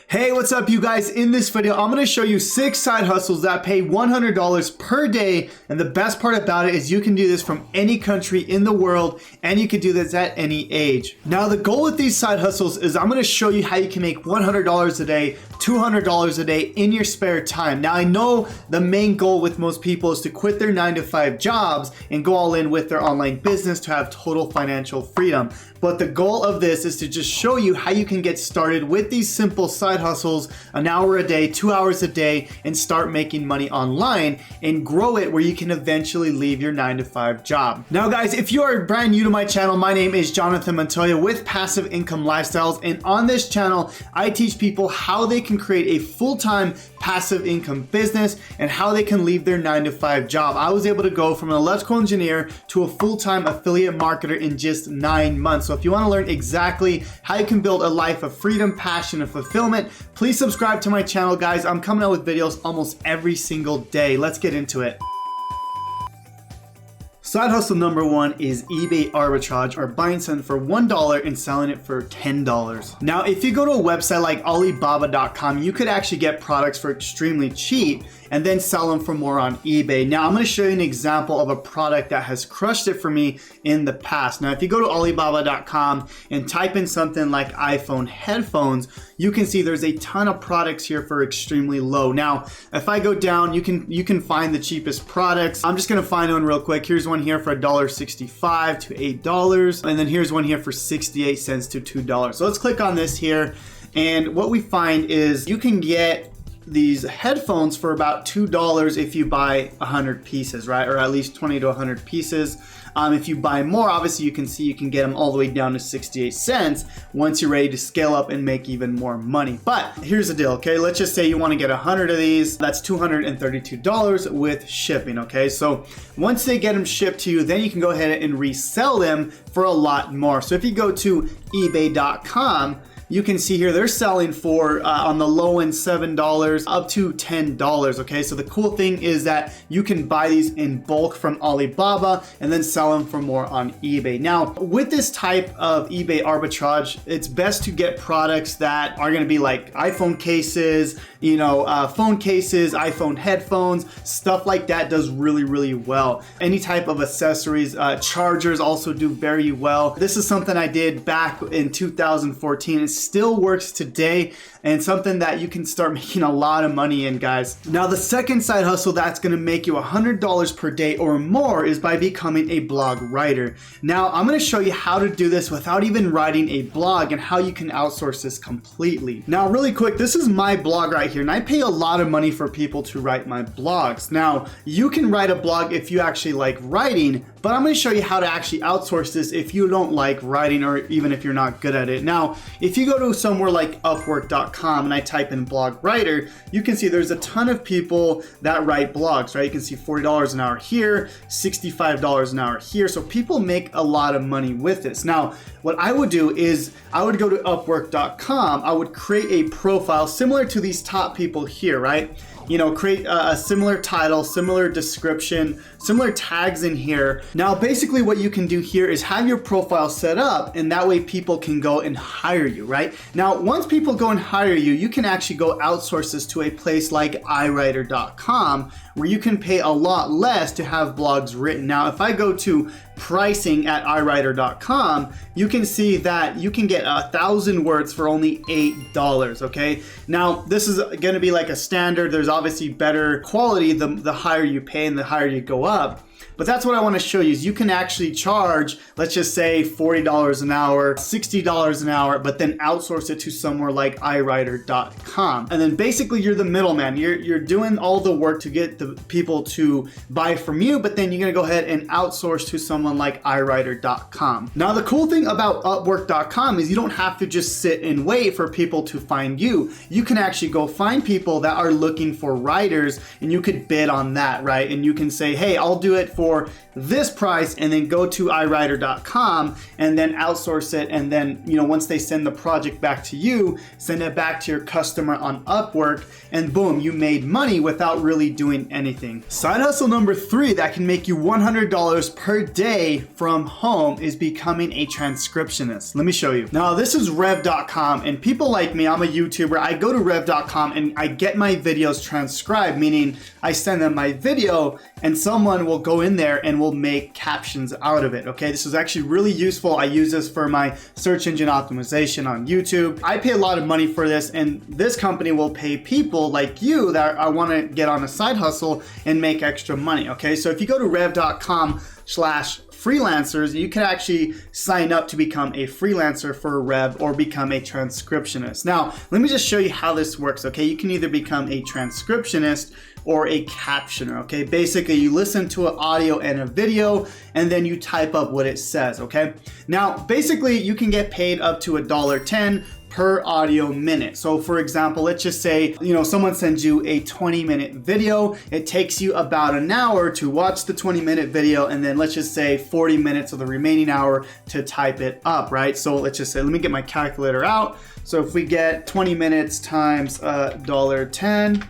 Hey, what's up you guys? In this video, I'm going to show you 6 side hustles that pay $100 per day. And the best part about it is you can do this from any country in the world and you can do this at any age. Now, the goal with these side hustles is I'm going to show you how you can make $100 a day, $200 a day in your spare time. Now, I know the main goal with most people is to quit their 9-to-5 jobs and go all in with their online business to have total financial freedom. But the goal of this is to just show you how you can get started with these simple side hustles, an hour a day, 2 hours a day, and start making money online and grow it where you can eventually leave your 9-to-5 job. Now guys, if you are brand new to my channel, my name is Jonathan Montoya with Passive Income Lifestyles. And on this channel, I teach people how they can create a full-time passive income business and how they can leave their 9-to-5 job. I was able to go from an electrical engineer to a full-time affiliate marketer in just 9 months. So if you want to learn exactly how you can build a life of freedom, passion, and fulfillment, please subscribe to my channel, guys. I'm coming out with videos almost every single day. Let's get into it. Side hustle number 1 is eBay arbitrage, or buying something for $1 and selling it for $10. Now, if you go to a website like Alibaba.com, you could actually get products for extremely cheap and then sell them for more on eBay. Now, I'm going to show you an example of a product that has crushed it for me in the past. Now, if you go to Alibaba.com and type in something like iPhone headphones, you can see there's a ton of products here for extremely low. Now, if I go down, you can find the cheapest products. I'm just going to find one real quick. Here's one here for $1.65 to $8, and then here's one here for 68 cents to $2. So let's click on this here, and what we find is you can get these headphones for about $2 if you buy 100 pieces, right? Or at least 20 to 100 pieces. If you buy more, obviously you can see you can get them all the way down to 68 cents once you're ready to scale up and make even more money. But here's the deal, okay? Let's just say you want to get 100 of these. That's $232 with shipping, okay? So once they get them shipped to you, then you can go ahead and resell them for a lot more. So if you go to ebay.com, you can see here they're selling for on the low end $7 up to $10. Okay, so the cool thing is that you can buy these in bulk from Alibaba and then sell them for more on eBay. Now, with this type of eBay arbitrage, it's best to get products that are going to be like iPhone cases, phone cases, iPhone headphones, stuff like that does really, really well. Any type of accessories, chargers also do very well. This is something I did back in 2014. It still works today and something that you can start making a lot of money in, guys. Now, the second side hustle that's going to make you $100 per day or more is by becoming a blog writer. Now, I'm going to show you how to do this without even writing a blog and how you can outsource this completely. Now, really quick, this is my blog right here, and I pay a lot of money for people to write my blogs. Now, you can write a blog if you actually like writing, but I'm going to show you how to actually outsource this if you don't like writing or even if you're not good at it. Now, if you go to somewhere like Upwork.com and I type in blog writer, you can see there's a ton of people that write blogs, right? You can see $40 an hour here, $65 an hour here. So people make a lot of money with this. Now, what I would do is I would go to Upwork.com, I would create a profile similar to these top people here, right? Create a similar title, similar description, similar tags in here. Now, basically what you can do here is have your profile set up, and that way people can go and hire you, right? Now, once people go and hire you, you can actually go outsource this to a place like iWriter.com, where you can pay a lot less to have blogs written. Now, if I go to pricing at iWriter.com, you can see that you can get 1,000 words for only $8, okay? Now, this is gonna be like a standard. There's obviously better quality the higher you pay and the higher you go up. But that's what I want to show you is you can actually charge, let's just say $40 an hour, $60 an hour, but then outsource it to somewhere like iWriter.com. And then basically you're the middleman. You're doing all the work to get the people to buy from you, but then you're going to go ahead and outsource to someone like iWriter.com. Now, the cool thing about Upwork.com is you don't have to just sit and wait for people to find you. You can actually go find people that are looking for writers and you could bid on that, right? And you can say, hey, I'll do it it for this price and then go to iWriter.com and then outsource it, and then once they send the project back to you, send it back to your customer on Upwork, and boom, you made money without really doing anything. Side hustle number 3 that can make you $100 per day from home is becoming a transcriptionist. Let me show you. Now this is Rev.com, and people like me, I'm a YouTuber, I go to Rev.com and I get my videos transcribed, meaning I send them my video and someone will go in there and will make captions out of it. Okay, this is actually really useful. I use this for my search engine optimization on YouTube. I pay a lot of money for this, and this company will pay people like you that I want to get on a side hustle and make extra money. Okay, so if you go to rev.com/freelancers, you can actually sign up to become a freelancer for Rev or become a transcriptionist. Now, let me just show you how this works, okay? You can either become a transcriptionist or a captioner, okay? Basically, you listen to an audio and a video, and then you type up what it says, okay? Now, basically, you can get paid up to $1.10 per audio minute. So for example, let's just say, someone sends you a 20-minute video. It takes you about an hour to watch the 20-minute video, and then let's just say 40 minutes of the remaining hour to type it up, right? So let's just say, let me get my calculator out. So if we get 20 minutes times $1.10,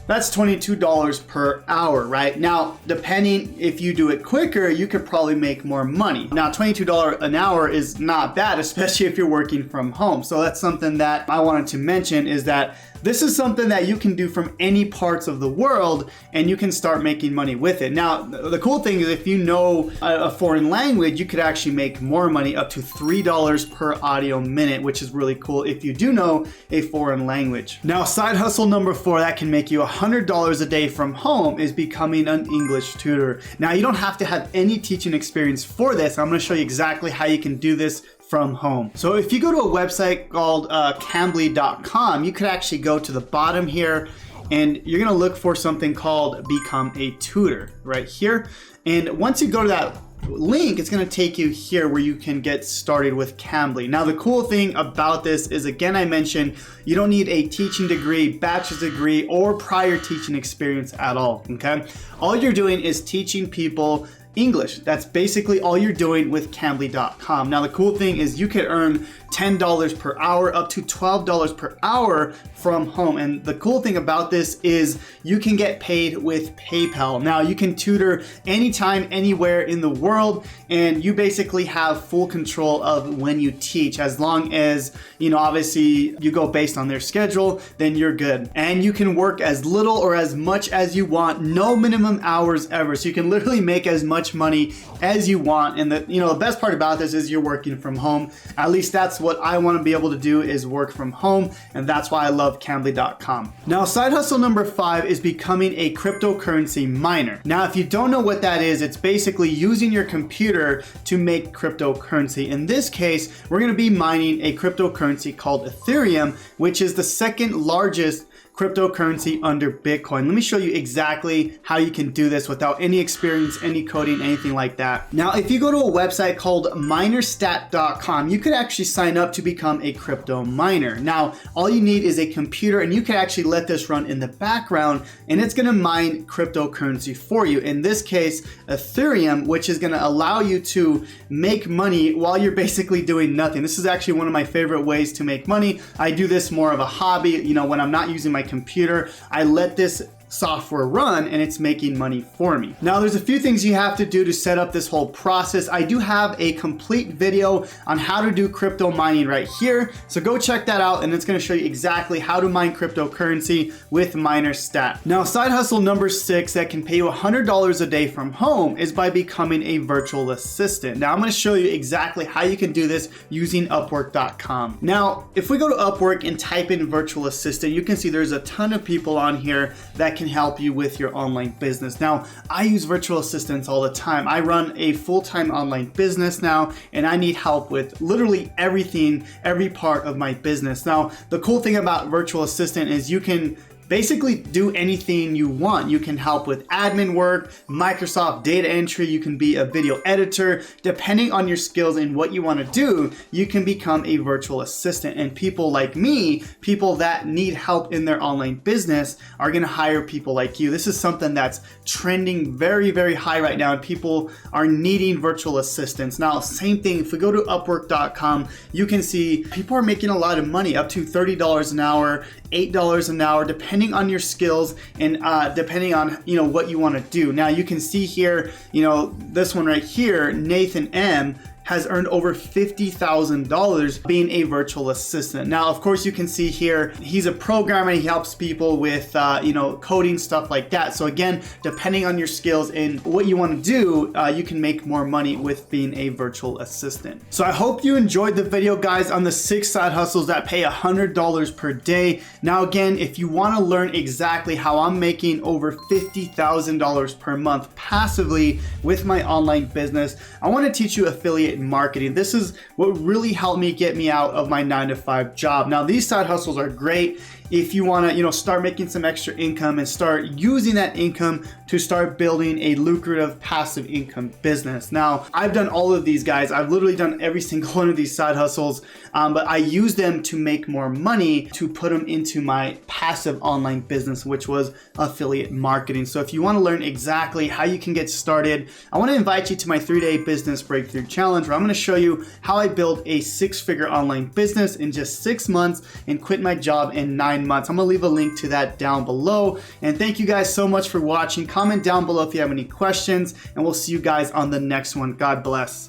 that's $22 per hour, right? Now, depending if you do it quicker, you could probably make more money. Now, $22 an hour is not bad, especially if you're working from home. So that's something that I wanted to mention, is that this is something that you can do from any parts of the world, and you can start making money with it. Now, the cool thing is if you know a foreign language, you could actually make more money, up to $3 per audio minute, which is really cool if you do know a foreign language. Now, side hustle number 4 that can make you $100 a day from home is becoming an English tutor. Now, you don't have to have any teaching experience for this. I'm going to show you exactly how you can do this from home. So if you go to a website called Cambly.com, you could actually go to the bottom here, and you're gonna look for something called Become a Tutor right here. And once you go to that link, it's gonna take you here where you can get started with Cambly. Now, the cool thing about this is, again, I mentioned you don't need a teaching degree, bachelor's degree, or prior teaching experience at all, okay? All you're doing is teaching people English. That's basically all you're doing with Cambly.com. Now, the cool thing is you could earn $10 per hour, up to $12 per hour from home. And the cool thing about this is you can get paid with PayPal. Now, you can tutor anytime, anywhere in the world, and you basically have full control of when you teach. As long as, obviously you go based on their schedule, then you're good. And you can work as little or as much as you want, no minimum hours ever. So you can literally make as much money as you want. And the best part about this is you're working from home. At least that's what I want to be able to do, is work from home, and that's why I love Cambly.com. Now, side hustle number 5 is becoming a cryptocurrency miner. Now, if you don't know what that is, it's basically using your computer to make cryptocurrency. In this case, we're going to be mining a cryptocurrency called Ethereum, which is the second largest cryptocurrency under Bitcoin. Let me show you exactly how you can do this without any experience, any coding, anything like that. Now, if you go to a website called minerstat.com, you could actually sign up to become a crypto miner. Now, all you need is a computer, and you can actually let this run in the background, and it's gonna mine cryptocurrency for you. In this case, Ethereum, which is gonna allow you to make money while you're basically doing nothing. This is actually one of my favorite ways to make money. I do this more of a hobby. When I'm not using my computer, I let this software run, and it's making money for me. Now, there's a few things you have to do to set up this whole process. I do have a complete video on how to do crypto mining right here, so go check that out, and it's going to show you exactly how to mine cryptocurrency with Minerstat. Now, side hustle number 6 that can pay you $100 a day from home is by becoming a virtual assistant. Now, I'm going to show you exactly how you can do this using Upwork.com. Now, if we go to Upwork and type in virtual assistant, you can see there's a ton of people on here that can help you with your online business. Now, I use virtual assistants all the time. I run a full-time online business now, and I need help with literally everything, every part of my business. Now, the cool thing about virtual assistant is you can basically do anything you want. You can help with admin work, Microsoft data entry, you can be a video editor. Depending on your skills and what you want to do, you can become a virtual assistant. And people like me, people that need help in their online business, are going to hire people like you. This is something that's trending very, very high right now, and people are needing virtual assistants. Now, same thing, if we go to Upwork.com, you can see people are making a lot of money, up to $30 an hour, $8 an hour, depending on your skills and depending on what you want to do. Now you can see here, this one right here, Nathan M, has earned over $50,000 being a virtual assistant. Now, of course, you can see here, he's a programmer and he helps people with, coding, stuff like that. So again, depending on your skills and what you want to do, you can make more money with being a virtual assistant. So I hope you enjoyed the video, guys, on the 6 side hustles that pay $100 per day. Now, again, if you want to learn exactly how I'm making over $50,000 per month passively with my online business, I want to teach you affiliate marketing. This is what really helped me get me out of my 9-to-5 job. Now, these side hustles are great if you want to, start making some extra income and start using that income to start building a lucrative passive income business. Now, I've done all of these, guys. I've literally done every single one of these side hustles, but I use them to make more money to put them into my passive online business, which was affiliate marketing. So if you want to learn exactly how you can get started, I want to invite you to my 3-day business breakthrough challenge, where I'm going to show you how I built a 6-figure online business in just 6 months and quit my job in 9 months. I'm gonna leave a link to that down below. And thank you guys so much for watching. Comment down below if you have any questions, and we'll see you guys on the next one. God bless.